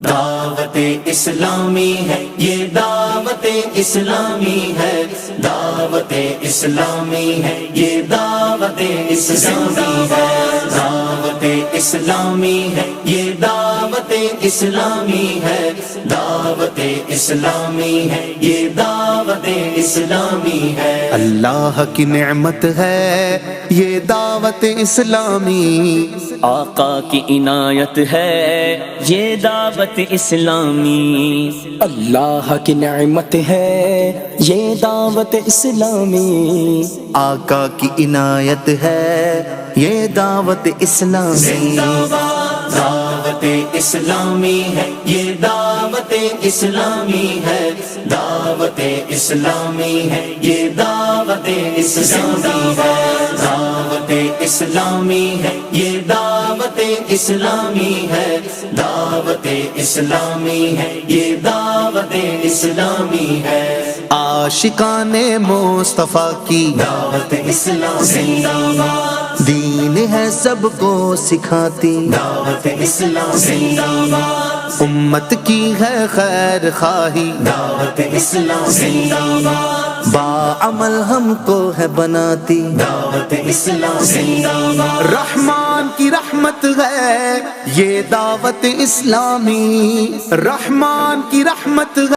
دعوت اسلامی ہے، یہ دعوت اسلامی ہے، دعوت اسلامی ہے، یہ دعوت اسلامی ہے، دعوت اسلامی ہے، یہ دعوت اسلامی ہے، دعوت اسلامی ہے، یہ دعوت اسلامی ہے۔ اللہ کی نعمت ہے یہ دعوت اسلامی، آقا کی عنایت ہے یہ دعوت اسلامی، اللہ کی نعمت ہے یہ دعوت اسلامی، آقا کی عنایت ہے یہ دعوت اسلامی۔ دعوت اسلامی ہے، یہ دعوت اسلامی ہے، دعوت اسلامی ہے، یہ دعوت اسلامی ہے، دعوت اسلامی ہے، یہ دعوت اسلامی ہے، دعوت اسلامی ہے، یہ دعوت اسلامی ہے۔ عاشقان مصطفیٰ کی دعوت اسلامی، دین ہے سب کو سکھاتی، دعوت اسلامی، امت کی ہے خیر خواہی، دعوت اسلامی، باعمل ہم کو ہے بناتی، دعوت اسلامی، رحمان کی رحمت ہے یہ دعوت اسلامی، رحمان کی رحمت ہے۔